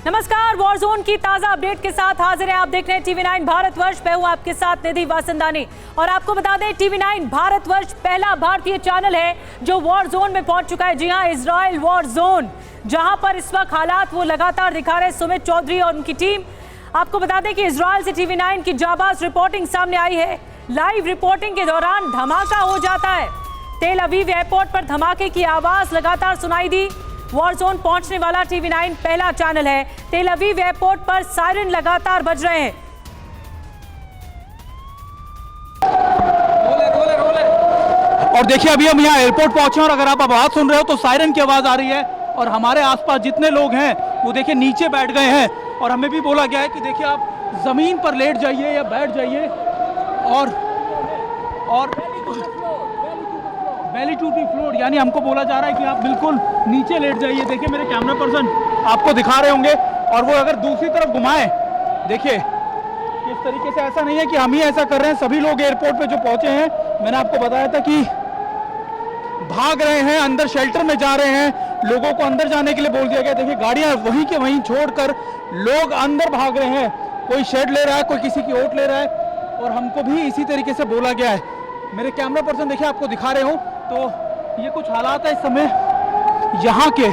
नमस्कार, war zone की ताजा अपडेट के साथ हाजिर हैं। आप देख रहे हैं TV9 भारतवर्ष। मैं हूं आपके साथ निधि वासंदानी और आपको बता दें TV9 भारतवर्ष पहला भारतीय चैनल है जो वॉर जोन में पहुंच चुका है। जी हां, इजराइल वॉर जोन, जहां पर इस वक्त हालात वो लगातार दिखा रहे सुमित चौधरी और उनकी टीम। आपको बता दें कि इजराइल से TV9 की जाबाज रिपोर्टिंग सामने आई है। लाइव रिपोर्टिंग के दौरान धमाका हो जाता है। तेल अवीव एयरपोर्ट पर धमाके की आवाज लगातार सुनाई दी। वॉर जोन पहुंचने वाला TV9 पहला चैनल है। तेल अवीव एयरपोर्ट पर सायरन लगातार बज रहे हैं। और देखिए अभी हम यहाँ एयरपोर्ट पहुंचे और अगर आप आवाज सुन रहे हो तो सायरन की आवाज आ रही है और हमारे आसपास जितने लोग हैं वो देखिए नीचे बैठ गए हैं और हमें भी बोला गया है कि देखिए आप जमीन पर लेट जाइए या बैठ जाइए और बेली टू दी फ्लोर, यानी हमको बोला जा रहा है कि आप बिल्कुल नीचे लेट जाइए। देखिए मेरे कैमरा पर्सन आपको दिखा रहे होंगे और वो अगर दूसरी तरफ घुमाएं, देखिए इस तरीके से, ऐसा नहीं है कि हम ही ऐसा कर रहे हैं। सभी लोग एयरपोर्ट पे जो पहुंचे हैं, मैंने आपको बताया था कि भाग रहे हैं, अंदर शेल्टर में जा रहे हैं, लोगों को अंदर जाने के लिए बोल दिया गया। देखिए गाड़ियां वहीं के वहीं छोड़कर लोग अंदर भाग रहे हैं। कोई शेड ले रहा है, कोई किसी की ओट ले रहा है और हमको भी इसी तरीके से बोला गया है। मेरे कैमरा पर्सन देखिए आपको दिखा रहे हो तो ये कुछ हालात है इस समय यहाँ के।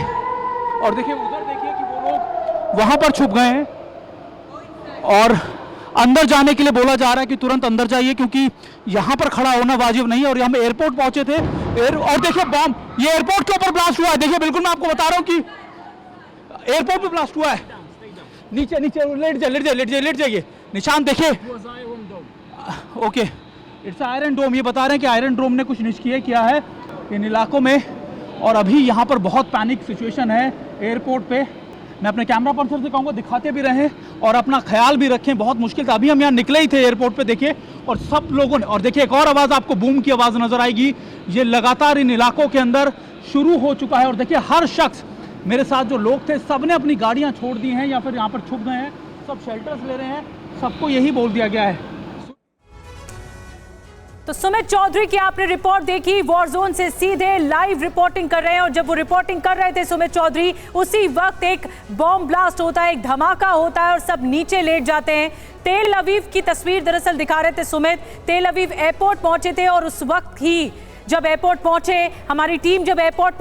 और देखिए उधर देखिए कि वो लोग वहां पर छुप गए हैं और अंदर जाने के लिए बोला जा रहा है कि तुरंत अंदर जाइए क्योंकि यहाँ पर खड़ा होना वाजिब नहीं है। और हम एयरपोर्ट पहुंचे थे और देखिए बॉम्ब, ये एयरपोर्ट के ऊपर ब्लास्ट हुआ है। देखिए बिल्कुल मैं आपको बता रहा हूँ कि एयरपोर्ट पे ब्लास्ट हुआ है। नीचे नीचे लेट जाइए। निशान देखिए, ओके, इट्स आयरन डोम। ये बता रहे हैं कि आयरन डोम ने कुछ निष्क्रिय किया है इन इलाकों में और अभी यहाँ पर बहुत पैनिक सिचुएशन है एयरपोर्ट पे। मैं अपने कैमरा पर्सन से कहूँगा दिखाते भी रहें और अपना ख्याल भी रखें। बहुत मुश्किल था, अभी हम यहाँ निकले ही थे एयरपोर्ट पे देखिए और सब लोगों ने, और देखिए एक और आवाज़ आपको बूम की आवाज़ नजर आएगी। ये लगातार इन इलाकों के अंदर शुरू हो चुका है और देखिए हर शख्स, मेरे साथ जो लोग थे सब ने अपनी गाड़ियाँ छोड़ दी हैं या फिर यहाँ पर छुप गए हैं, सब शेल्टर्स ले रहे हैं। सबको यही बोल दिया गया है। तो सुमित चौधरी की आपने रिपोर्ट देखी, वॉर जोन से सीधे लाइव रिपोर्टिंग कर रहे हैं और जब वो रिपोर्टिंग कर रहे थे सुमित चौधरी, उसी वक्त एक बॉम्ब ब्लास्ट होता है, एक धमाका होता है और सब नीचे लेट जाते हैं। तेल अवीव की तस्वीर दरअसल दिखा रहे थे सुमित। तेल अवीव एयरपोर्ट पहुंचे थे और उस वक्त ही जब एयरपोर्ट पहुंचे, हमारी टीम जब एयरपोर्ट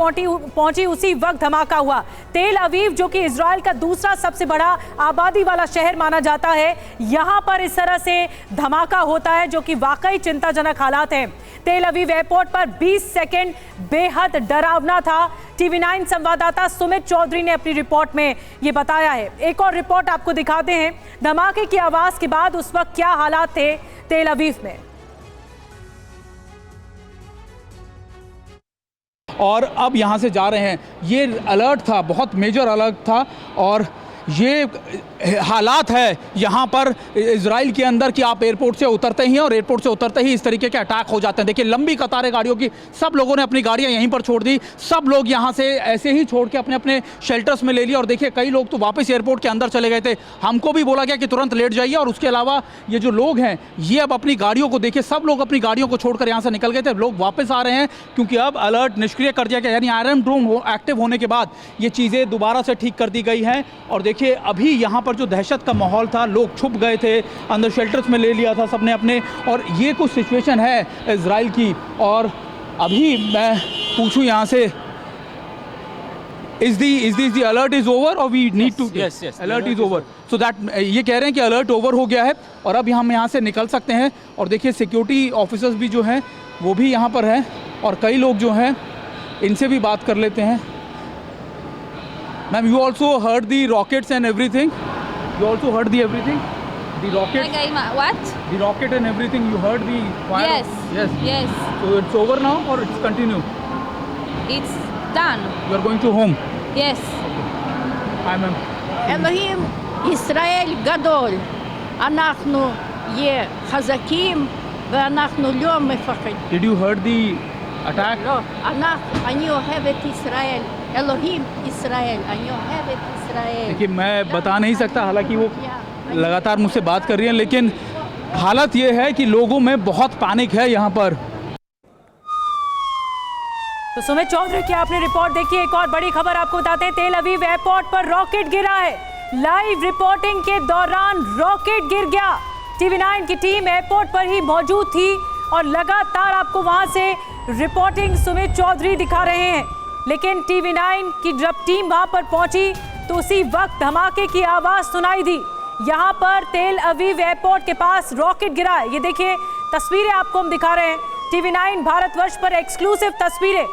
पहुंची उसी वक्त धमाका हुआ। तेल अवीव जो कि इजराइल का दूसरा सबसे बड़ा आबादी वाला शहर माना जाता है, यहां पर इस तरह से धमाका होता है जो कि वाकई चिंताजनक हालात हैं। तेल अवीव एयरपोर्ट पर 20 सेकंड बेहद डरावना था। TV9 संवाददाता सुमित चौधरी ने अपनी रिपोर्ट में ये बताया है। एक और रिपोर्ट आपको दिखाते हैं, धमाके की आवाज के बाद उस वक्त क्या हालात थे तेल अवीव में। और अब यहाँ से जा रहे हैं। ये अलर्ट था, बहुत मेजर अलर्ट था और ये हालात है यहाँ पर इजराइल के अंदर कि आप एयरपोर्ट से उतरते ही और एयरपोर्ट से उतरते ही इस तरीके के अटैक हो जाते हैं। देखिए लंबी कतारें गाड़ियों की, सब लोगों ने अपनी गाड़ियाँ यहीं पर छोड़ दी। सब लोग यहाँ से ऐसे ही छोड़ के अपने अपने शेल्टर्स में ले लिया और देखिए कई लोग तो वापस एयरपोर्ट के अंदर चले गए थे। हमको भी बोला गया कि तुरंत लेट जाइए और उसके अलावा ये जो लोग हैं ये अब अपनी गाड़ियों को देखिए, सब लोग अपनी गाड़ियों को छोड़कर यहाँ से निकल गए थे। लोग वापस आ रहे हैं क्योंकि अब अलर्ट निष्क्रिय कर दिया गया, यानी आयरन डोम एक्टिव होने के बाद ये चीज़ें दोबारा से ठीक कर दी गई हैं। और देखिए अभी यहाँ पर जो दहशत का माहौल था, लोग छुप गए थे, अंदर शेल्टर्स में ले लिया था सबने अपने, और ये कुछ सिचुएशन है इजराइल की। और अभी मैं पूछूं यहाँ से, is the alert is over or we need to yes alert is over, so that ये कह रहे हैं कि अलर्ट ओवर हो गया है और अब हम यहाँ से निकल सकते हैं। और देखिए सिक्योरिटी ऑफिसर्स भी जो हैं वो भी यहाँ पर हैं और कई लोग जो हैं इनसे भी बात कर लेते हैं। Ma'am, you also heard the rockets and everything? You also heard the everything? The rockets? What? The rocket and everything, you heard the fire? Yes. So it's over now or it's continue? It's done. You are going to home? Yes. Hi ma'am. אלוהים ישראל גדול, אנחנו נהיה חזקים ואנחנו לא מפחדים. Did you heard the attack? לא, אני אוהב את ישראל, אלוהים ישראל, אני אוהב את ישראל. देखिए मैं बता नहीं सकता, हालांकि वो लगातार मुझसे बात कर रही हैं, लेकिन हालत ये है कि लोगों में बहुत पैनिक है यहाँ पर। तो सुमित चौधरी की आपने रिपोर्ट देखी। एक और बड़ी खबर आपको बताते हैं, तेल अवीव एयरपोर्ट पर रॉकेट गिरा है। लाइव रिपोर्टिंग के दौरान रॉकेट गिर गया। टीवी9 की टीम एयरपोर्ट पर ही मौजूद थी और लगातार आपको वहां से रिपोर्टिंग सुमित चौधरी दिखा रहे हैं, लेकिन टीवी9 की जब टीम वहां पर पहुंची तो उसी वक्त धमाके की आवाज सुनाई दी। यहां पर तेल अवीव एयरपोर्ट के पास रॉकेट गिरा है। ये देखिए तस्वीरें आपको हम दिखा रहे हैं। टीवी9 भारतवर्ष पर एक्सक्लूसिव तस्वीरें।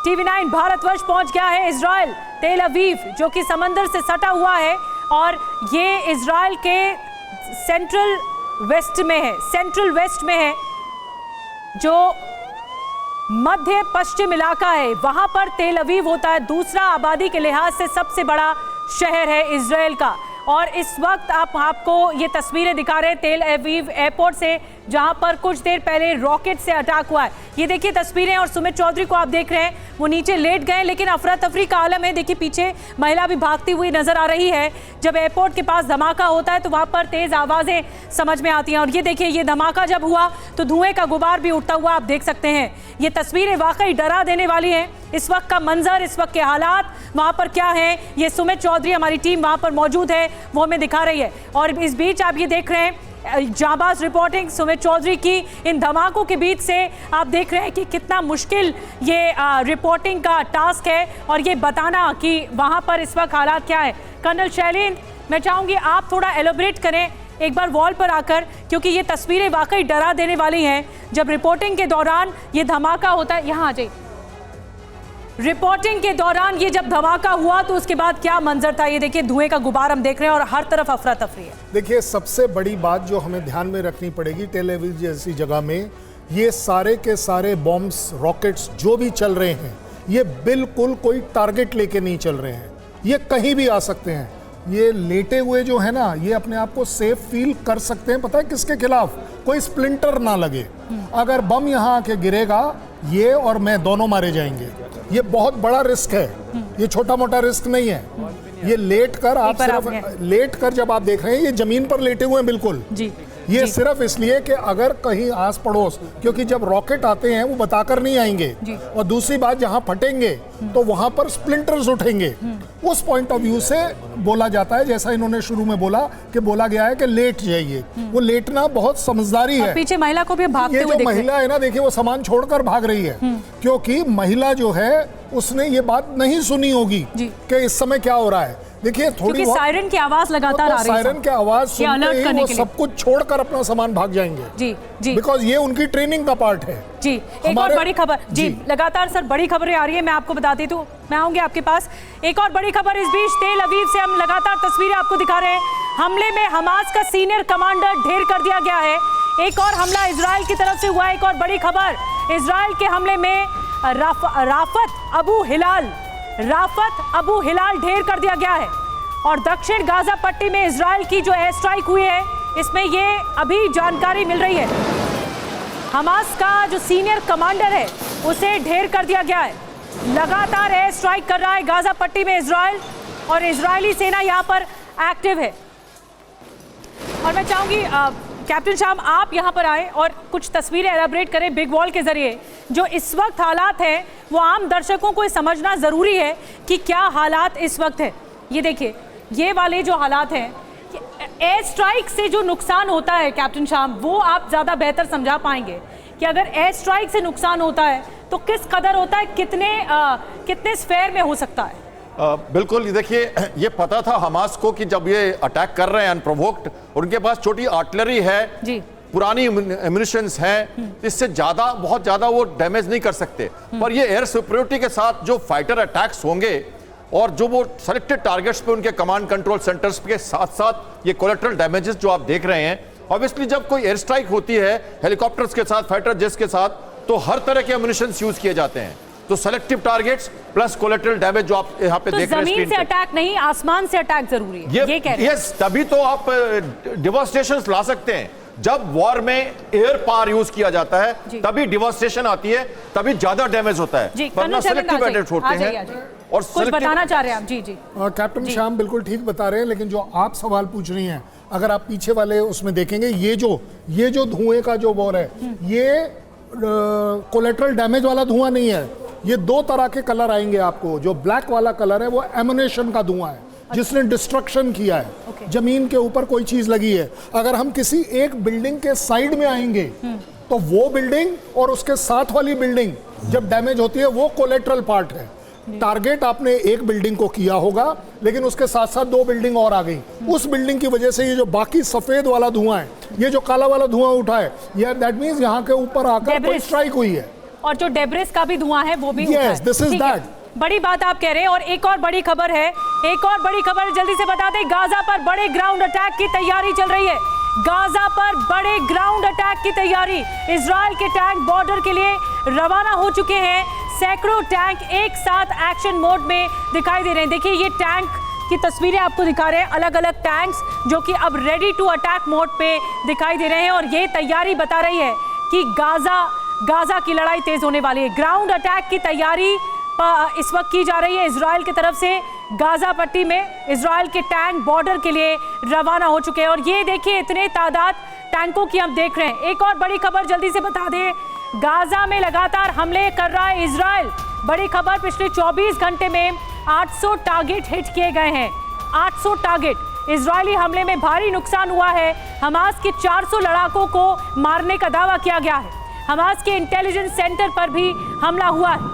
टीवी9 भारतवर्ष पहुंच गया है इजराइल, तेल अवीव, जो कि समंदर से सटा हुआ है और ये इजराइल के सेंट्रल वेस्ट में है, जो मध्य पश्चिम इलाका है। वहां पर तेल अवीव होता है, दूसरा आबादी के लिहाज से सबसे बड़ा शहर है इजराइल का। और इस वक्त आपको ये तस्वीरें दिखा रहे हैं तेल अवीव एयरपोर्ट से, जहां पर कुछ देर पहले रॉकेट से अटैक हुआ है। ये देखिए तस्वीरें, और सुमित चौधरी को आप देख रहे हैं, वो नीचे लेट गए, लेकिन अफरा तफरी का आलम है। देखिए पीछे महिला भी भागती हुई नजर आ रही है। जब एयरपोर्ट के पास धमाका होता है तो वहां पर तेज आवाजें समझ में आती हैं। और ये देखिए, ये धमाका जब हुआ तो धुएं का गुबार भी उठता हुआ आप देख सकते हैं। ये तस्वीरें वाकई डरा देने वाली हैं। इस वक्त का मंजर, इस वक्त के हालात वहां पर क्या है, ये सुमित चौधरी, हमारी टीम वहां पर मौजूद है, वो हमें दिखा रही है। और इस बीच आप ये देख रहे हैं जाबाज रिपोर्टिंग सुमित चौधरी की इन धमाकों के बीच से। आप देख रहे हैं कि कितना मुश्किल ये रिपोर्टिंग का टास्क है और ये बताना कि वहां पर इस वक्त हालात क्या है। कर्नल शैलेंद्र, मैं चाहूंगी आप थोड़ा एलोबरेट करें एक बार वॉल पर आकर, क्योंकि ये तस्वीरें वाकई डरा देने वाली हैं। जब रिपोर्टिंग के दौरान ये धमाका होता है, यहाँ आ जाइए, रिपोर्टिंग के दौरान ये जब धमाका हुआ तो उसके बाद क्या मंजर था। ये देखिए धुएं का गुबार हम देख रहे हैं और हर तरफ अफरा तफरी है। देखिए सबसे बड़ी बात जो हमें ध्यान में रखनी पड़ेगी, तेल अवीव जैसी जगह में ये सारे के सारे बॉम्ब्स, रॉकेट्स जो भी चल रहे हैं, ये बिल्कुल कोई टारगेट लेके नहीं चल रहे हैं। ये कहीं भी आ सकते हैं। ये लेटे हुए जो है ना, ये अपने आप को सेफ फील कर सकते हैं। पता है किसके खिलाफ? कोई स्प्लिंटर ना लगे। अगर बम यहाँ आके गिरेगा, ये और मैं दोनों मारे जाएंगे। ये बहुत बड़ा रिस्क है, ये छोटा मोटा रिस्क नहीं है। ये लेट कर आप सिर्फ लेट कर जब आप देख रहे हैं, ये जमीन पर लेटे हुए हैं बिल्कुल जी। ये सिर्फ इसलिए कि अगर कहीं आस पड़ोस, क्योंकि जब रॉकेट आते हैं वो बताकर नहीं आएंगे, और दूसरी बात जहां फटेंगे तो वहां पर स्प्लिंटर्स उठेंगे। उस पॉइंट ऑफ व्यू से बोला जाता है, जैसा इन्होंने शुरू में बोला कि बोला गया है कि लेट जाइए। वो लेटना बहुत समझदारी है। पीछे महिला को भी भागते हुए ये जो महिला है ना, देखिए वो सामान छोड़कर भाग रही है, क्योंकि महिला जो है उसने ये बात नहीं सुनी होगी कि इस समय क्या हो रहा है। देखिए थोड़ी सायरन की आवाज लगातार आ रही है, सायरन की आवाज सुनते ही वो सब कुछ छोड़कर अपना सामान भाग जाएंगे। जी जी, बिकॉज ये उनकी ट्रेनिंग का पार्ट है। जी एक और बड़ी खबर जी, लगातार सर बड़ी खबरें आ रही है, मैं आपको बताती हूँ, मैं आऊंगी आपके पास। एक और बड़ी खबर इस बीच तेल अवीव से हम लगातार तस्वीरें आपको दिखा रहे हैं। हमले में हमास का सीनियर कमांडर ढेर कर दिया गया है। एक और हमला इजराइल की तरफ से हुआ। एक और बड़ी खबर, इजराइल के हमले में राफत अबू हिलाल ढेर कर दिया गया है। और दक्षिण गाजा पट्टी में इजराइल की जो एयर स्ट्राइक हुई है, इसमें ये अभी जानकारी मिल रही है। हमास का जो सीनियर कमांडर है उसे ढेर कर दिया गया है। लगातार एयर स्ट्राइक कर रहा है गाजा पट्टी में इजराइल, और इजरायली सेना यहाँ पर एक्टिव है। और मैं चाहूंगी कैप्टन शाम आप यहाँ पर आए और कुछ तस्वीरें एलाबरेट करें बिग वॉल के जरिए। जो इस वक्त हालात हैं वो आम दर्शकों को समझना ज़रूरी है कि क्या हालात इस वक्त है। ये देखिए, ये वाले जो हालात हैं, एयर स्ट्राइक से जो नुकसान होता है कैप्टन शाम, वो आप ज़्यादा बेहतर समझा पाएंगे कि अगर एयर स्ट्राइक से नुकसान होता है तो किस कदर होता है, कितने स्फेयर में हो सकता है। बिल्कुल, देखिए ये पता था हमास को कि जब ये अटैक कर रहे हैं अनप्रोवोक्ड, उनके पास छोटी आर्टिलरी है जी, पुरानी एम्यूनिशंस हैं, इससे ज्यादा बहुत ज्यादा वो डैमेज नहीं कर सकते। पर ये एयर सुपरियोरिटी के साथ जो फाइटर अटैक्स होंगे और जो वो सेलेक्टेड टारगेट्स पे उनके कमांड कंट्रोल सेंटर्स के साथ साथ ये कोलेटरल डैमेजेस जो आप देख रहे हैं, ऑब्वियसली जब कोई एयर स्ट्राइक होती है हेलीकॉप्टर्स के साथ, फाइटर जेट्स के साथ, तो हर तरह के एम्यूनिशंस यूज किए जाते हैं। तो selective targets plus collateral damage जो आप यहाँ पे देख रहे हैं, जमीन से अटैक नहीं, आसमान से अटैक जरूरी है, ये कह रहे हैं। यस, तभी तो आप डिवास्टेशंस ला सकते हैं। जब वॉर में एयर पावर यूज किया जाता है तभी डिवास्टेशन आती है, तभी ज्यादा डैमेज होता है, वरना सेलेक्टिव अटैक्स होते हैं। और कुछ बताना चाह रहे हैं आप? जी जी, कैप्टन श्याम बिल्कुल ठीक बता रहे हैं, लेकिन जो आप सवाल पूछ रही हैं, अगर आप पीछे वाले उसमें देखेंगे, ये जो धुएं का जो वॉर है, ये कोलेटरल डैमेज वाला धुआं नहीं है। ये दो तरह के कलर आएंगे आपको। जो ब्लैक वाला कलर है वो एमुनेशन का धुआं है, जिसने डिस्ट्रक्शन किया है। Okay. जमीन के ऊपर कोई चीज लगी है, अगर हम किसी एक बिल्डिंग के साइड में आएंगे तो वो बिल्डिंग और उसके साथ वाली बिल्डिंग जब डैमेज होती है वो कोलेट्रल पार्ट है। टारगेट आपने एक बिल्डिंग को किया होगा, लेकिन उसके साथ साथ 2 बिल्डिंग और आ गई। उस बिल्डिंग की वजह से ये जो बाकी सफेद वाला धुआं है, ये जो काला वाला धुआं उठा है, ये दैट मींस यहाँ के ऊपर आकर कोई स्ट्राइक हुई है। और जो डेब्रिस का भी धुआं है वो भी Yes, this is that. बड़ी बात आप कह रहे हैं। और एक और बड़ी खबर है, एक और बड़ी खबर जल्दी से बता दें। गाजा पर बड़े ग्राउंड अटैक की तैयारी चल रही है। गाजा पर बड़े ग्राउंड अटैक की तैयारी। इजराइल के टैंक बॉर्डर के लिए रवाना हो चुके हैं। सैकड़ों टैंक एक साथ एक्शन मोड में दिखाई दे रहे हैं। देखिए ये टैंक की तस्वीरें आपको दिखा रहे हैं, अलग अलग टैंक्स जो कि अब रेडी टू अटैक मोड पे दिखाई दे रहे हैं। और ये तैयारी बता रही है कि गाजा की लड़ाई तेज होने वाली है। ग्राउंड अटैक की तैयारी इस वक्त की जा रही है इजराइल की तरफ से। गाजा पट्टी में इजराइल के टैंक बॉर्डर के लिए रवाना हो चुके हैं। और ये देखिए इतने तादाद टैंकों की हम देख रहे हैं। एक और बड़ी खबर जल्दी से बता दें, गाजा में लगातार हमले कर रहा है इजराइल। बड़ी खबर, पिछले 24 घंटे में 800 टारगेट हिट किए गए हैं। 800 टारगेट। इजरायली हमले में भारी नुकसान हुआ है। हमास के 400 लड़ाकों को मारने का दावा किया गया है। हमास के इंटेलिजेंस सेंटर पर भी हमला हुआ है।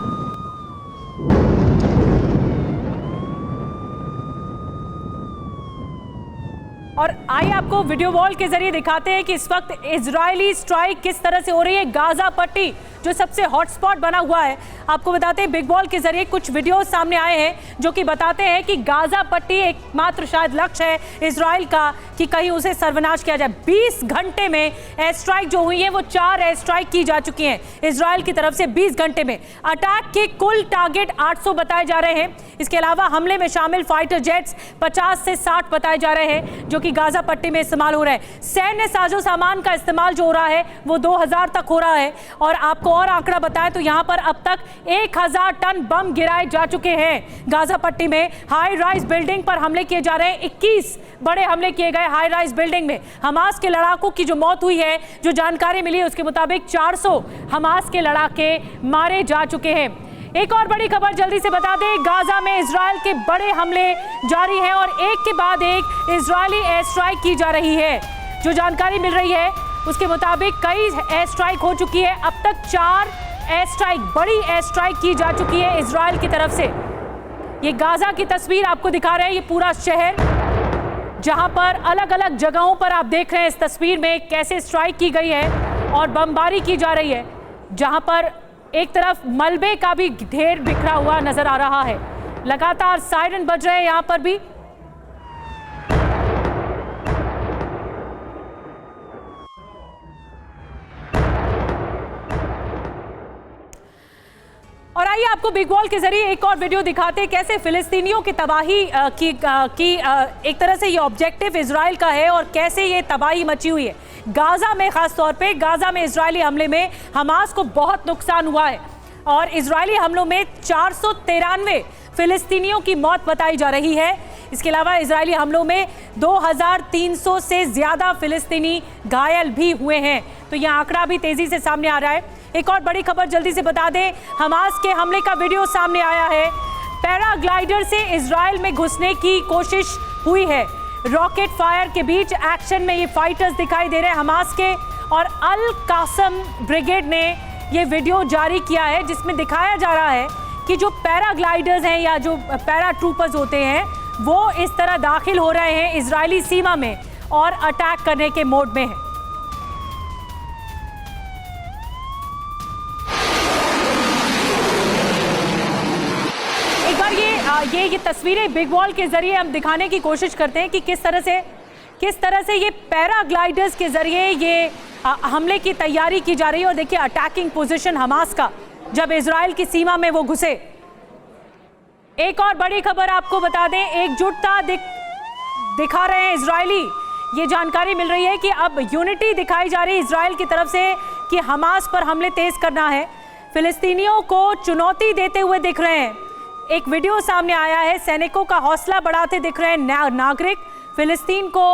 और आइए आपको वीडियो वॉल के जरिए दिखाते हैं कि इस वक्त इजरायली स्ट्राइक किस तरह से हो रही है। गाजा पट्टी जो सबसे हॉटस्पॉट बना हुआ है, आपको बताते हैं बिग बॉल के जरिए कुछ वीडियो सामने आए हैं जो कि बताते हैं कि गाजा पट्टी एकमात्र शायद लक्ष्य है इजराइल का कि कहीं उसे सर्वनाश किया जाए। 20 घंटे में एयर स्ट्राइक जो हुई है वो 4 एयर स्ट्राइक की जा चुकी हैं इजराइल की तरफ से 20 घंटे में। अटैक के कुल टारगेट 800 बताए जा रहे हैं। इसके अलावा हमले में शामिल फाइटर जेट्स 50 से 60 बताए जा रहे हैं जो कि गाजा पट्टी में इस्तेमाल हो रहे हैं। सैन्य साजो सामान का इस्तेमाल जो हो रहा है वो 2000 तक हो रहा है। और आपको और आंकड़ा बताएं तो यहां पर अब तक 1000 टन बम गिराए जा चुके हैं। गाजा पट्टी में हाई राइज बिल्डिंग पर हमले किए जा रहे हैं। 21 बड़े हमले किए गए हाई राइज बिल्डिंग में। हमास के लड़ाकों की जो मौत हुई है, जो जानकारी मिली है उसके मुताबिक 400 हमास के लड़ाके मारे जा चुके हैं। एक और बड़ी खबर जल्दी से बता दें, गाजा में इजराइल के बड़े हमले जारी हैं और एक के बाद एक इजरायली एयर स्ट्राइक की जा रही है। जो जानकारी मिल रही है उसके मुताबिक कई एयर स्ट्राइक हो चुकी है। अब तक 4 एयर स्ट्राइक, बड़ी एयर स्ट्राइक की जा चुकी है इजराइल की तरफ से। ये गाजा की तस्वीर आपको दिखा रहे हैं, ये पूरा शहर जहां पर अलग अलग जगहों पर आप देख रहे हैं इस तस्वीर में कैसे स्ट्राइक की गई है और बमबारी की जा रही है। जहां पर एक तरफ मलबे का भी ढेर बिखरा हुआ नजर आ रहा है। लगातार सायरन बज रहे हैं यहां पर भी। और आइए आपको बिग बॉल के जरिए एक और वीडियो दिखाते हैं कैसे फिलिस्तीनियों की तबाही की एक तरह से ये ऑब्जेक्टिव इजराइल का है और कैसे ये तबाही मची हुई है। गाजा में, खास तौर पे गाजा में इजरायली हमले में हमास को बहुत नुकसान हुआ है और इजरायली हमलों में 493 फिलिस्तीनियों की मौत बताई जा रही है। इसके अलावा इजरायली हमलों में 2300 से ज्यादा फिलिस्तीनी घायल भी हुए हैं। तो यह आंकड़ा भी तेजी से सामने आ रहा है। एक और बड़ी खबर जल्दी से बता दें, हमास के हमले का वीडियो सामने आया है। पैराग्लाइडर से इजराइल में घुसने की कोशिश हुई है। रॉकेट फायर के बीच एक्शन में ये फाइटर्स दिखाई दे रहे हैं हमास के। और अल कासम ब्रिगेड ने ये वीडियो जारी किया है जिसमें दिखाया जा रहा है कि जो पैराग्लाइडर्स हैं या जो पैरा ट्रूपर्स होते हैं वो इस तरह दाखिल हो रहे हैं इजरायली सीमा में और अटैक करने के मोड में है। एक बार ये तस्वीरें बिग बॉल के जरिए हम दिखाने की कोशिश करते हैं कि किस तरह से ये पैराग्लाइडर्स के जरिए ये हमले की तैयारी की जा रही है। और देखिए अटैकिंग पोजीशन हमास का जब इजराइल की सीमा में वो घुसे। एक और बड़ी खबर आपको बता दें, एकजुटता दिखा रहे हैं इजरायली। ये जानकारी मिल रही है कि अब यूनिटी दिखाई जा रही है इजराइल की तरफ से कि हमास पर हमले तेज करना है। फिलिस्तीनियों को चुनौती देते हुए दिख रहे हैं। एक वीडियो सामने आया है, सैनिकों का हौसला बढ़ाते दिख रहे हैं नागरिक। फिलिस्तीन को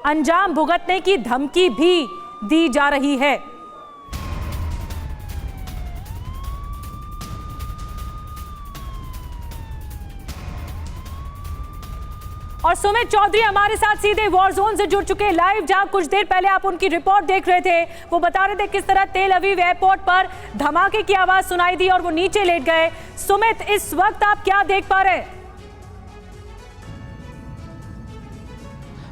अंजाम भुगतने की धमकी भी दी जा रही है। और सुमित चौधरी हमारे साथ सीधे वॉर जोन से जुड़ चुके हैं लाइव, जहां कुछ देर पहले आप उनकी रिपोर्ट देख रहे थे। वो बता रहे थे किस तरह तेल अवीव एयरपोर्ट पर धमाके की आवाज सुनाई दी और वो नीचे लेट गए। सुमित, इस वक्त आप क्या देख पा रहे हैं?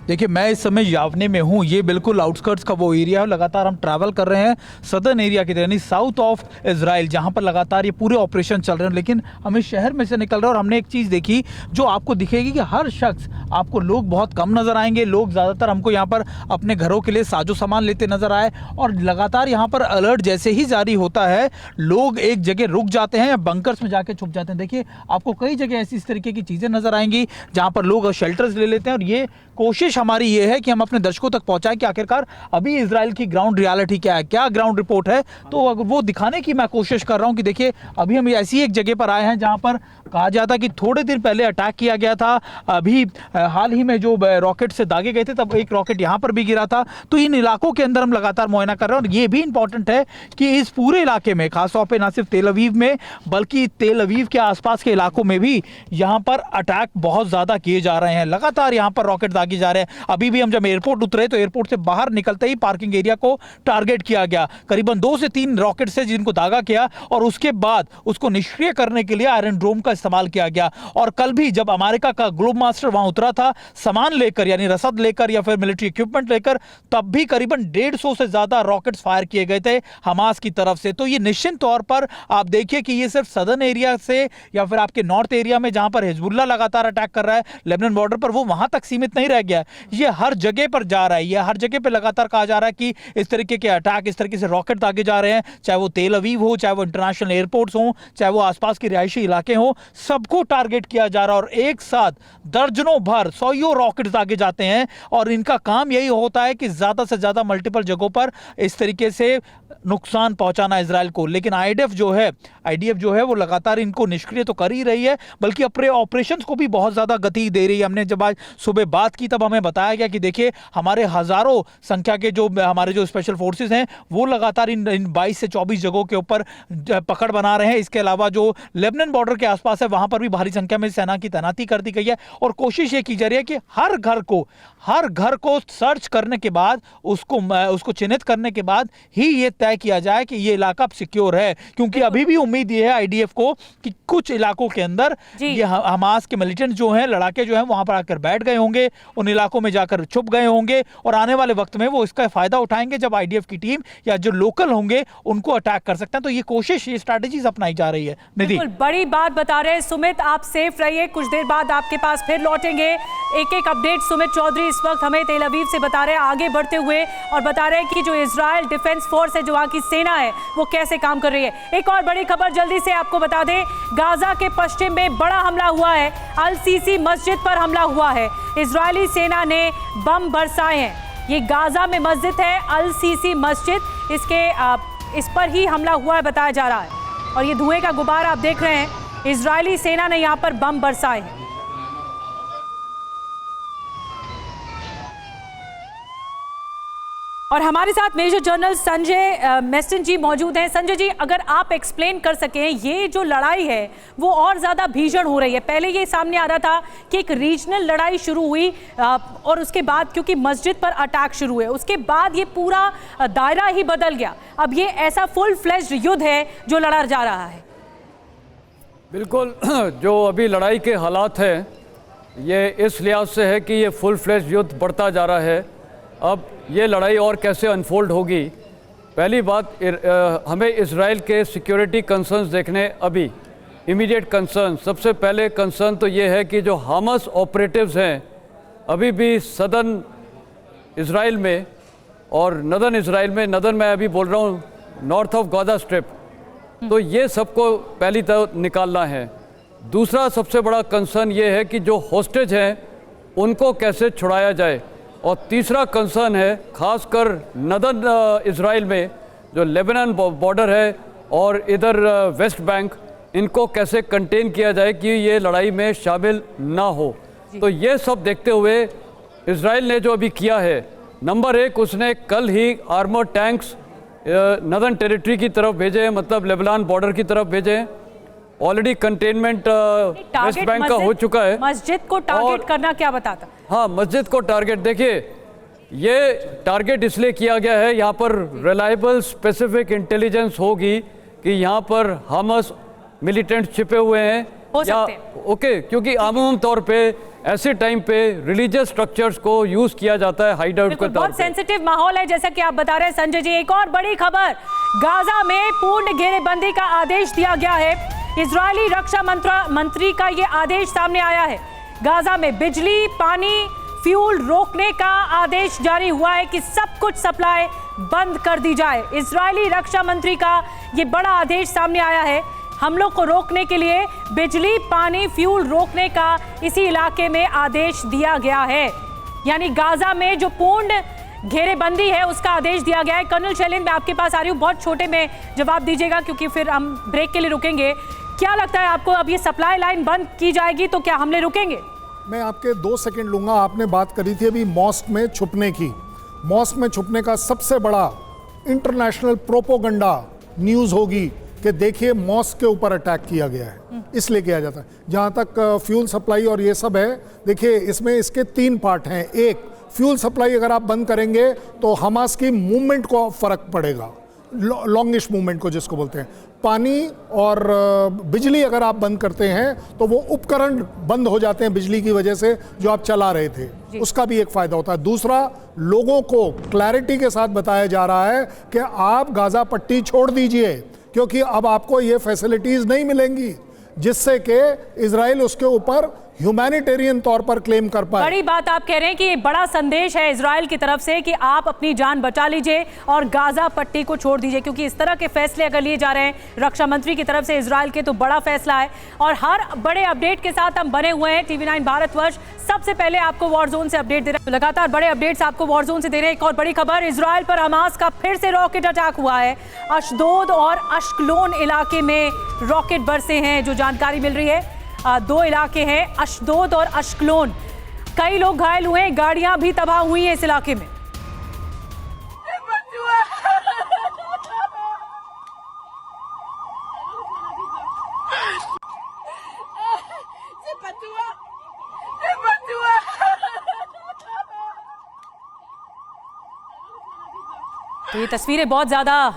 देखिए, मैं इस समय यावने में हूँ। ये बिल्कुल आउटस्कर्ट्स का वो एरिया है। लगातार हम ट्रैवल कर रहे हैं सदर्न एरिया की तरफ, यानी साउथ ऑफ इजराइल, जहाँ पर लगातार ये पूरे ऑपरेशन चल रहे हैं। लेकिन हम इस शहर में से निकल रहे हैं और हमने एक चीज़ देखी जो आपको दिखेगी कि हर शख्स, आपको लोग बहुत कम नज़र आएंगे। लोग ज़्यादातर हमको यहाँ पर अपने घरों के लिए साजो सामान लेते नज़र आए और लगातार यहाँ पर अलर्ट जैसे ही जारी होता है, लोग एक जगह रुक जाते हैं या बंकर्स में जाके छुप जाते हैं। देखिए, आपको कई जगह ऐसी इस तरीके की चीज़ें नज़र आएंगी जहाँ पर लोग शेल्टर्स ले लेते हैं। और ये कोशिश हमारी ये है कि हम अपने दर्शकों तक पहुंचाएं कि आखिरकार अभी इजराइल की ग्राउंड रियलिटी क्या है, क्या ग्राउंड रिपोर्ट है। तो वो दिखाने की मैं कोशिश कर रहा हूं कि देखिए, अभी हम ऐसी एक जगह पर आए हैं जहां पर कहा जाता है कि थोड़े दिन पहले अटैक किया गया था। अभी हाल ही में जो रॉकेट से दागे गए थे, तब एक रॉकेट यहां पर भी गिरा था। तो इन इलाकों के अंदर हम लगातार मुआयना कर रहे हैं। और ये भी इंपॉर्टेंट है कि इस पूरे इलाके में, खासतौर पर ना सिर्फ तेल अवीव में बल्कि तेल अवीव के आसपास के इलाकों में भी यहाँ पर अटैक बहुत ज़्यादा किए जा रहे हैं। लगातार यहाँ पर रॉकेट दागे जा रहे हैं। अभी भी हम जब एयरपोर्ट उतरे तो एयरपोर्ट से बाहर निकलते ही पार्किंग एरिया को टारगेट किया गया। करीबन 2 से 3 रॉकेट से जिनको दागा किया और उसके बाद उसको निष्क्रिय करने के लिए आयरन ड्रोम का इस्तेमाल किया गया। और कल भी जब अमेरिका का ग्लोब मास्टर वहां उतरा था सामान लेकर, यानी रसद लेकर या फिर मिलिट्री इक्विपमेंट लेकर, तब भी करीबन 150 से ज्यादा रॉकेट्स फायर किए गए थे हमास की तरफ से। तो ये निश्चित तौर पर आप देखिए कि ये सिर्फ सदर्न एरिया से या फिर आपके नॉर्थ एरिया में जहां पर हिजबुल्लाह लगातार अटैक कर रहा है लेबनान बॉर्डर पर, वो वहां तक सीमित नहीं रह गया। ये हर जगह पर जा रहा है। ये हर जगह पे लगातार कहा जा रहा है कि इस तरीके के अटैक, इस तरीके से रॉकेट दागे जा रहे हैं, चाहे वो तेल अवीव हो, चाहे वो इंटरनेशनल एयरपोर्ट्स हो, चाहे वो आसपास के रिहायशी इलाके हो, सबको टारगेट किया जा रहा है। और एक साथ दर्जनों भर, सौयों रॉकेट दागे जाते हैं और इनका काम यही होता है कि ज्यादा से ज्यादा मल्टीपल जगहों पर इस तरीके से नुकसान पहुंचाना इजराइल को। लेकिन आईडीएफ जो है वो लगातार इनको निष्क्रिय तो कर ही रही है, बल्कि अपने ऑपरेशंस को भी बहुत ज्यादा गति दे रही है। हमने जब आज सुबह बात की तब हमें बताया गया कि देखिए, हमारे हजारों संख्या के हमारे जो स्पेशल फोर्सेस हैं वो लगातार इन 22 से 24 जगहों के ऊपर पकड़ बना रहे हैं। इसके अलावा जो लेबनान बॉर्डर के आसपास है वहां पर भी भारी संख्या में सेना की तैनाती कर दी गई है। और कोशिश ये की जा रही है कि हर घर को सर्च करने के बाद, उसको चिन्हित करने के बाद ही ये तय किया जाए कि ये इलाका सिक्योर है। क्योंकि अभी भी उम्मीद ये है आईडीएफ को कि कुछ इलाकों के अंदर ये हमास के मिलिटेंट जो हैं, लड़ाके जो हैं, वहां पर आकर बैठ गए होंगे, उन इलाकों में जाकर छुप गए होंगे और आने वाले वक्त में वो इसका फायदा उठाएंगे जब आईडीएफ की टीम या जो लोकल होंगे उनको अटैक कर सकते हैं। तो ये कोशिश, ये स्ट्रैटेजीज अपनाई जा रही है। निधि, बड़ी बात बता रहे हैं सुमित, आप सेफ रहिए, कुछ देर बाद आपके पास फिर लौटेंगे। एक अपडेट सुमित चौधरी इस वक्त हमें तेल अवीव से बता रहे हैं, आगे बढ़ते हुए, और बता रहे हैं कि जो इजराइल डिफेंस फोर्स है, जो वहां की सेना है, वो कैसे काम कर रही है। एक और बड़ी खबर जल्दी से आपको बता दें, गाजा के पश्चिम में बड़ा हमला हुआ है। अल सीसी मस्जिद पर हमला हुआ है। इजरायली सेना ने बम बरसाए हैं। ये गाजा में मस्जिद है, अल सीसी मस्जिद, इस पर ही हमला हुआ है बताया जा रहा है। और ये धुएं का गुबार आप देख रहे हैं, इजरायली सेना ने यहां पर बम बरसाए हैं। और हमारे साथ मेजर जनरल संजय मेस्टन जी मौजूद हैं। संजय जी, अगर आप एक्सप्लेन कर सकें, ये जो लड़ाई है वो और ज़्यादा भीषण हो रही है। पहले ये सामने आ रहा था कि एक रीजनल लड़ाई शुरू हुई और उसके बाद क्योंकि मस्जिद पर अटैक शुरू हुए, उसके बाद ये पूरा दायरा ही बदल गया। अब ये ऐसा फुल फ्लेज्ड युद्ध है जो लड़ा जा रहा है। बिल्कुल, जो अभी लड़ाई के हालात हैं ये इस लिहाज से है कि ये फुल फ्लेज्ड युद्ध बढ़ता जा रहा है। अब ये लड़ाई और कैसे अनफोल्ड होगी, पहली बात हमें इजराइल के सिक्योरिटी कंसर्न्स देखने, अभी इमीडिएट कंसर्न, सबसे पहले कंसर्न तो ये है कि जो हमास ऑपरेटिव्स हैं अभी भी सदर्न इजराइल में और नदर्न इजराइल में, नदर्न मैं अभी बोल रहा हूँ नॉर्थ ऑफ गाजा स्ट्रिप, तो ये सबको पहली तरह निकालना है। दूसरा सबसे बड़ा कंसर्न ये है कि जो हॉस्टेज हैं उनको कैसे छुड़ाया जाए। और तीसरा कंसर्न है खासकर नदर्न इजराइल में जो लेबनान बॉर्डर है और इधर वेस्ट बैंक, इनको कैसे कंटेन किया जाए कि ये लड़ाई में शामिल ना हो। तो ये सब देखते हुए इजराइल ने जो अभी किया है, नंबर 1 उसने कल ही आर्मर टैंक्स नदर्न टेरिटरी की तरफ भेजे हैं, मतलब लेबनान बॉर्डर की तरफ भेजे हैं। ऑलरेडी कंटेनमेंट वेस्ट बैंक का हो चुका है। मस्जिद को टारगेट करना क्या बताता? हाँ, मस्जिद को टारगेट, देखिए ये टारगेट इसलिए किया गया है, यहाँ पर रिलायबल स्पेसिफिक इंटेलिजेंस होगी कि यहाँ पर हमास मिलिटेंट छिपे हुए हैं हो या सकते हैं। ओके, क्योंकि आमूम तौर पे ऐसे टाइम पे रिलीजियस स्ट्रक्चर्स को यूज किया जाता है हाइड आउट के तौर पे। बहुत सेंसिटिव माहौल है जैसा कि आप बता रहे हैं संजय जी। एक और बड़ी खबर, गाजा में पूर्ण घेरेबंदी का आदेश दिया गया है। इजरायली रक्षा मंत्री का ये आदेश सामने आया है। गाजा में बिजली, पानी, फ्यूल रोकने का आदेश जारी हुआ है कि सब कुछ सप्लाई बंद कर दी जाए। इजरायली रक्षा मंत्री का ये बड़ा आदेश सामने आया है। हमलों को रोकने के लिए बिजली, पानी, फ्यूल रोकने का इसी इलाके में आदेश दिया गया है। यानी गाजा में जो पूर्ण घेरेबंदी है उसका आदेश दिया गया है। कर्नल शैलेंद्र, मैं आपके पास आ रही हूँ, बहुत छोटे में जवाब दीजिएगा क्योंकि फिर हम ब्रेक के लिए रुकेंगे। क्या लगता है आपको, अब ये सप्लाई लाइन बंद की जाएगी तो क्या हमले रुकेंगे? मैं आपके 2 सेकंड लूंगा। आपने बात करी थी अभी मॉस्क में छुपने की। मॉस्क में छुपने का सबसे बड़ा इंटरनेशनल प्रोपोगंडा न्यूज़ होगी कि देखिए मॉस्क के ऊपर अटैक किया गया है, इसलिए किया जाता है। जहाँ तक फ्यूल सप्लाई और ये सब है, देखिए इसमें इसके 3 पार्ट हैं। एक, फ्यूल सप्लाई अगर आप बंद करेंगे तो हमास की मूवमेंट को फर्क पड़ेगा, लॉन्गिश मूवमेंट को जिसको बोलते हैं। पानी और बिजली अगर आप बंद करते हैं तो वो उपकरण बंद हो जाते हैं बिजली की वजह से जो आप चला रहे थे, उसका भी एक फायदा होता है। दूसरा, लोगों को क्लैरिटी के साथ बताया जा रहा है कि आप गाजा पट्टी छोड़ दीजिए क्योंकि अब आपको ये फैसिलिटीज नहीं मिलेंगी जिससे कि इजराइल उसके ऊपर ह्यूमैनिटेरियन तौर पर क्लेम कर पाए। बड़ी बात आप कह रहे हैं कि ये बड़ा संदेश है इजराइल की तरफ से कि आप अपनी जान बचा लीजिए और गाजा पट्टी को छोड़ दीजिए, क्योंकि इस तरह के फैसले अगर लिए जा रहे हैं रक्षा मंत्री की तरफ से इजराइल के तो बड़ा फैसला है। और हर बड़े अपडेट के साथ हम बने हुए हैं TV9 भारतवर्ष। सबसे पहले आपको वॉर जोन से अपडेट दे रहे हैं, लगातार बड़े अपडेट्स आपको वॉर जोन से दे रहे हैं। एक और बड़ी खबर, इजराइल पर हमास का फिर से रॉकेट अटैक हुआ है। अशदोद और अश्कलोन इलाके में रॉकेट बरसे हैं, जो जानकारी मिल रही है। 2 इलाके हैं, अशदोद और अश्कलोन। कई लोग घायल हुए, गाड़ियां भी तबाह हुई हैं इस इलाके में। तो ये तस्वीरें बहुत ज्यादा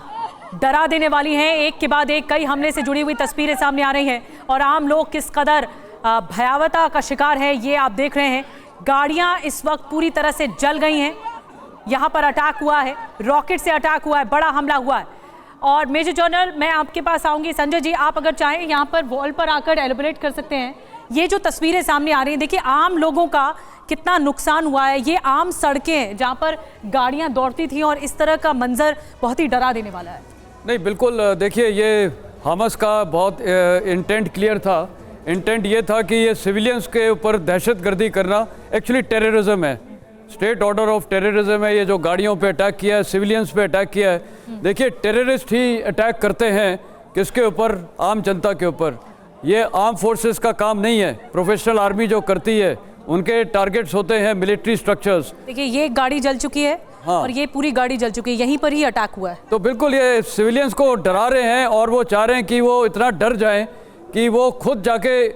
डरा देने वाली हैं। एक के बाद एक कई हमले से जुड़ी हुई तस्वीरें सामने आ रही हैं और आम लोग किस कदर भयावहता का शिकार है ये आप देख रहे हैं। गाड़ियां इस वक्त पूरी तरह से जल गई हैं। यहाँ पर अटैक हुआ है, रॉकेट से अटैक हुआ है, बड़ा हमला हुआ है। और मेजर जनरल, मैं आपके पास आऊँगी। संजय जी, आप अगर चाहें यहाँ पर वॉल पर आकर एलिब्रेट कर सकते हैं। ये जो तस्वीरें सामने आ रही हैं, देखिए आम लोगों का कितना नुकसान हुआ है। ये आम सड़कें हैं जहाँ पर गाड़ियाँ दौड़ती थी और इस तरह का मंजर बहुत ही डरा देने वाला है। नहीं, बिल्कुल, देखिए ये हमास का बहुत इंटेंट क्लियर था। इंटेंट ये था कि ये सिविलियंस के ऊपर दहशतगर्दी करना एक्चुअली टेररिज्म है, स्टेट ऑर्डर ऑफ टेररिज्म है। ये जो गाड़ियों पे अटैक किया है, सिविलियंस पे अटैक किया है, देखिए टेररिस्ट ही अटैक करते हैं किसके ऊपर? आम जनता के ऊपर। ये आर्म फोर्सेस का काम नहीं है, प्रोफेशनल आर्मी जो करती है उनके टारगेट्स होते हैं मिलिट्री स्ट्रक्चर्स। देखिए ये गाड़ी जल चुकी है। हाँ। और ये पूरी गाड़ी जल चुकी है, यहीं पर ही अटैक हुआ है। तो बिल्कुल ये सिविलियंस को डरा रहे हैं और वो चाह रहे हैं कि वो इतना डर जाएं कि वो खुद जाके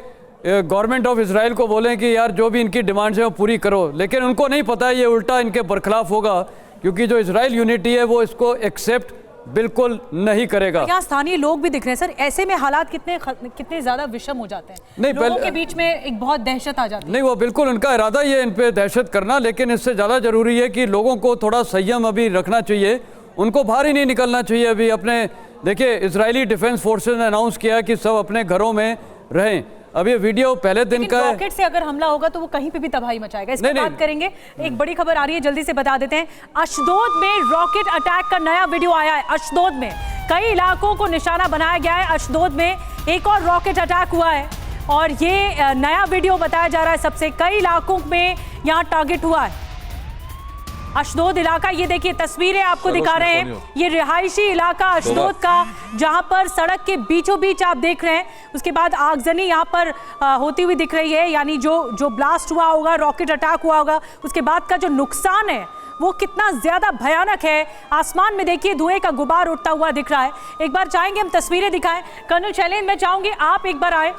गवर्नमेंट ऑफ इजराइल को बोलें कि यार जो भी इनकी डिमांड्स हैं वो पूरी करो। लेकिन उनको नहीं पता है ये उल्टा इनके बरखिलाफ होगा, क्योंकि जो इजराइल यूनिटी है वो इसको एक्सेप्ट बिल्कुल नहीं करेगा। यहाँ स्थानीय लोग भी दिख रहे हैं सर, ऐसे में हालात कितने ज्यादा विषम हो जाते हैं। नहीं, लोगों के बीच में एक बहुत दहशत आ जाती है। नहीं, वो बिल्कुल उनका इरादा ही है इन पे दहशत करना, लेकिन इससे ज़्यादा जरूरी है कि लोगों को थोड़ा संयम अभी रखना चाहिए। उनको बाहर ही नहीं निकलना चाहिए अभी अपने। देखिए इजरायली डिफेंस फोर्सेज ने अनाउंस किया कि सब अपने घरों में रहें। अब ये वीडियो पहले दिन का है। रॉकेट से अगर हमला होगा तो वो कहीं पे भी तबाही मचाएगा, इस पर बात करेंगे। एक बड़ी खबर आ रही है, जल्दी से बता देते हैं। अशदोद में रॉकेट अटैक का नया वीडियो आया है। अशदोद में कई इलाकों को निशाना बनाया गया है। अशदोद में एक और रॉकेट अटैक हुआ है और ये नया वीडियो बताया जा रहा है। सबसे कई इलाकों में यहाँ टारगेट हुआ है। अशदोद इलाका, ये देखिए तस्वीरें आपको दिखा रहे हैं। ये रिहायशी इलाका अशदोद का, जहां पर सड़क के बीचों बीच आप देख रहे हैं। उसके बाद आगजनी यहां पर होती हुई दिख रही है, यानी जो ब्लास्ट हुआ होगा, रॉकेट अटैक हुआ होगा, उसके बाद का जो नुकसान है वो कितना ज्यादा भयानक है। आसमान में देखिए धुएं का गुबार उठता हुआ दिख रहा है। एक बार चाहेंगे हम तस्वीरें दिखाएं। कर्नल शैलेंद्र, मैं चाहूंगी आप एक बार आए।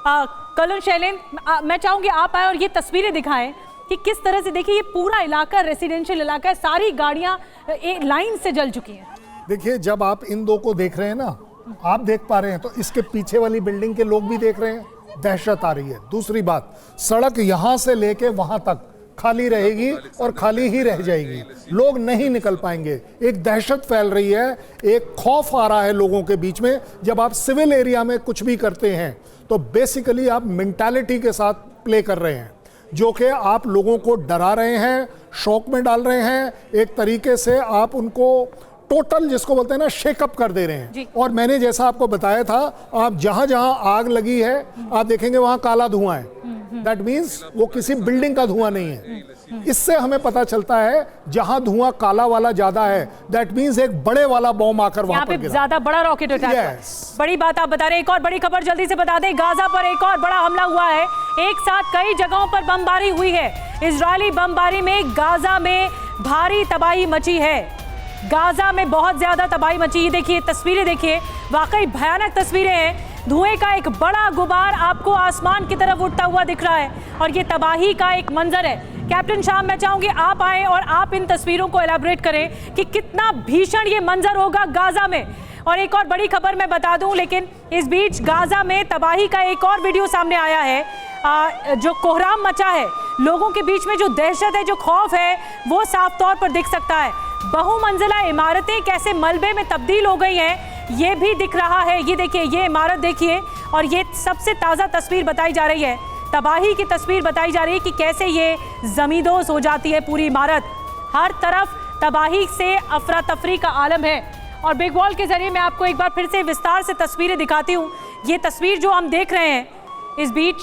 कर्नल शैलेंद्र, मैं चाहूंगी आप आए और ये तस्वीरें दिखाएं कि किस तरह से, देखिए ये पूरा इलाका रेसिडेंशियल इलाका है, सारी गाड़ियां लाइन से जल चुकी हैं। देखिए, जब आप इन दो को देख रहे हैं ना, आप देख पा रहे हैं, तो इसके पीछे वाली बिल्डिंग के लोग भी देख रहे हैं, दहशत आ रही है। दूसरी बात, सड़क यहां से लेके वहां तक खाली रहेगी और खाली ही रह जाएगी, लोग नहीं निकल पाएंगे। एक दहशत फैल रही है, एक खौफ आ रहा है लोगों के बीच में। जब आप सिविल एरिया में कुछ भी करते हैं तो बेसिकली आप मेंटालिटी के साथ प्ले कर रहे हैं, जो कि आप लोगों को डरा रहे हैं, शौक में डाल रहे हैं, एक तरीके से आप उनको टोटल, जिसको बोलते हैं ना, शेकअप कर दे रहे हैं। और मैंने जैसा आपको बताया था, आप जहां जहां आग लगी है आप देखेंगे वहां काला धुआं है। दैट मीन्स वो किसी बिल्डिंग का धुआं नहीं है। इससे हमें पता चलता है जहां धुआं काला वाला ज्यादा है, दैट मीन्स एक बड़े वाला बॉम्ब आकर वहां पर गिरा, ज्यादा बड़ा रॉकेट अटैक। बड़ी बात आप बता रहे हैं। एक और बड़ी खबर जल्दी से बता दें, गाजा पर एक और बड़ा हमला हुआ है। एक साथ कई जगहों पर बमबारी हुई है। इजरायली बमबारी में गाजा में भारी तबाही मची है। गाजा में बहुत ज्यादा तबाही मची है। देखिए तस्वीरें, देखिए वाकई भयानक तस्वीरें हैं। धुएं का एक बड़ा गुबार आपको आसमान की तरफ उठता हुआ दिख रहा है और ये तबाही का एक मंजर है। कैप्टन शाम, मैं चाहूंगी आप आए और आप इन तस्वीरों को एलैबोरेट करें कि कितना भीषण ये मंजर होगा गाजा में। और एक और बड़ी खबर मैं बता दूं, लेकिन इस बीच गाजा में तबाही का एक और वीडियो सामने आया है। जो कोहराम मचा है, लोगों के बीच में जो दहशत है, जो खौफ है, वो साफ तौर पर दिख सकता है। बहुमंजिला इमारतें कैसे मलबे में तब्दील हो गई हैं, ये भी दिख रहा है। ये देखिए, ये इमारत देखिए, और ये सबसे ताज़ा तस्वीर बताई जा रही है, तबाही की तस्वीर बताई जा रही है कि कैसे ये ज़मींदोज़ हो जाती है पूरी इमारत। हर तरफ तबाही से अफरा तफरी का आलम है। और बिग वॉल के जरिए मैं आपको एक बार फिर से विस्तार से तस्वीरें दिखाती हूँ। ये तस्वीर जो हम देख रहे हैं, इस बीच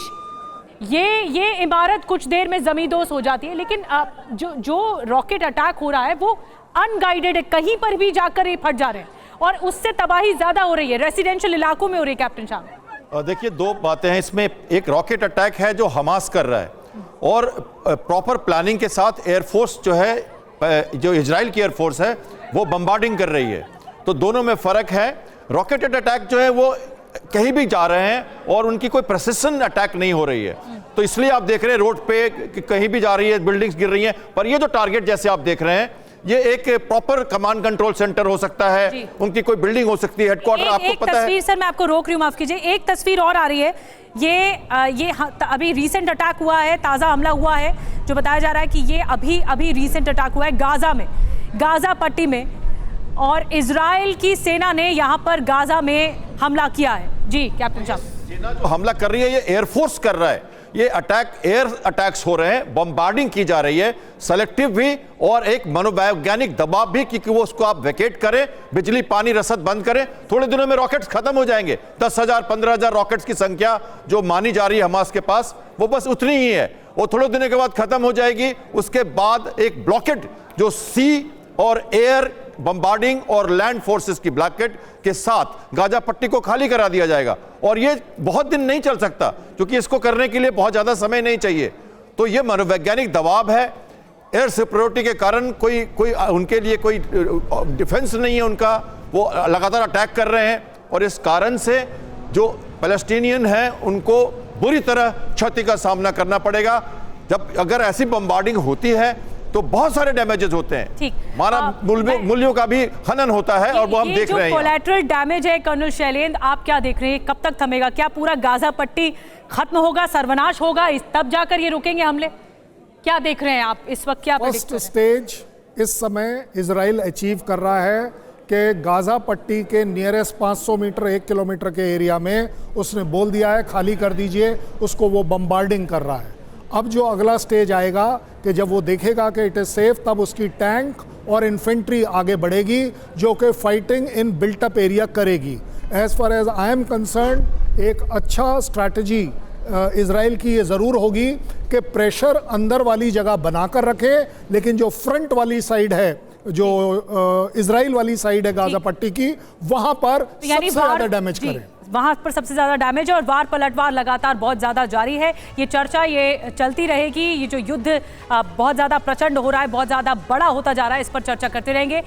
ये इमारत कुछ देर में ज़मींदोज़ हो जाती है। लेकिन जो रॉकेट अटैक हो रहा है वो अनगाइडेड है, कहीं पर भी जाकर ये फट जा रहे हैं और उससे तबाही ज्यादा हो रही है, रेसिडेंशियल इलाकों में हो रही है। कैप्टन शाह, देखिए दो बातें हैं इसमें। एक रॉकेट अटैक है जो हमास कर रहा है, और प्रॉपर प्लानिंग के साथ एयरफोर्स जो है, जो इजराइल की एयरफोर्स है, वो बम्बार्डिंग कर रही है। तो दोनों में फर्क है। रॉकेट अटैक जो है वो कहीं भी जा रहे हैं और उनकी कोई प्रेसिशन अटैक नहीं हो रही है, तो इसलिए आप देख रहे हैं रोड पे कहीं भी जा रही है, बिल्डिंग्स गिर रही हैं। पर ये जो टारगेट जैसे आप देख रहे हैं, ये एक प्रॉपर कमांड कंट्रोल सेंटर हो सकता है, उनकी कोई बिल्डिंग हो सकती है, हेडक्वार्टर, आपको पता है। तस्वीर सर मैं आपको रोक रही हूँ, माफ कीजिए, एक तस्वीर और आ रही है। ये अभी रीसेंट अटैक हुआ है, ताज़ा हमला हुआ है, जो बताया जा रहा है कि ये अभी रीसेंट अटैक हुआ है गाजा में, गाजा पट्टी में, और इजराइल की सेना ने यहाँ पर गाजा में हमला किया है। जी कैप्टन साहब, सेना जो हमला कर रही है ये एयरफोर्स कर रहा है। ये अटैक, एयर अटैक्स हो रहे हैं, बम्बार्डिंग की जा रही है, सेलेक्टिव भी और एक मनोवैज्ञानिक दबाव भी कि वो उसको आप वैकेट करें, बिजली पानी रसद बंद करें। थोड़े दिनों में रॉकेट्स खत्म हो जाएंगे। 10,000 15,000 रॉकेट्स की संख्या जो मानी जा रही है हमास के पास, वो बस उतनी ही है, वो थोड़े दिनों के बाद खत्म हो जाएगी। उसके बाद एक ब्लॉकेट जो सी और एयर बम्बार्डिंग और लैंड फोर्सेस की ब्लॉकेट के साथ गाजा पट्टी को खाली करा दिया जाएगा। और ये बहुत दिन नहीं चल सकता, क्योंकि इसको करने के लिए बहुत ज्यादा समय नहीं चाहिए। तो ये मनोवैज्ञानिक दबाव है, एयर सिक्योरिटी के कारण कोई उनके लिए कोई डिफेंस नहीं है उनका, वो लगातार अटैक कर रहे हैं, और इस कारण से जो पैलेस्टीनियन हैं उनको बुरी तरह क्षति का सामना करना पड़ेगा। जब अगर ऐसी बम्बार्डिंग होती है तो बहुत सारे डैमेजेस होते हैं, मानव मूल्यों का भी हनन होता है, और वो हम देख रहे हैं। कोलैटरल डैमेज है कर्नल शैलेंद्र, आप क्या देख रहे हैं, कब तक थमेगा? क्या पूरा गाजा पट्टी खत्म होगा, सर्वनाश होगा, तब जाकर ये रुकेंगे हमले? क्या देख रहे हैं आप इस वक्त? क्या फर्स्ट स्टेज इस समय इजराइल अचीव कर रहा है कि गाजा पट्टी के नियरेस्ट 500 मीटर 1 किलोमीटर के एरिया में उसने बोल दिया है खाली कर दीजिए उसको, वो बम्बार्डिंग कर रहा है। अब जो अगला स्टेज आएगा कि जब वो देखेगा कि इट इज़ सेफ, तब उसकी टैंक और इन्फेंट्री आगे बढ़ेगी जो कि फाइटिंग इन बिल्टअप एरिया करेगी। As far as I am concerned, एक अच्छा स्ट्रैटेजी इजराइल की ये ज़रूर होगी कि प्रेशर अंदर वाली जगह बनाकर रखे, लेकिन जो फ्रंट वाली साइड है, जो इजराइल वाली साइड है गाजा पट्टी की, वहाँ पर सबसे ज़्यादा डैमेज करें। वहां पर सबसे ज्यादा डैमेज है और वार पलटवार लगातार बहुत ज्यादा जारी है। ये चर्चा ये चलती रहेगी। ये जो युद्ध बहुत ज्यादा प्रचंड हो रहा है, बहुत ज्यादा बड़ा होता जा रहा है, इस पर चर्चा करते रहेंगे।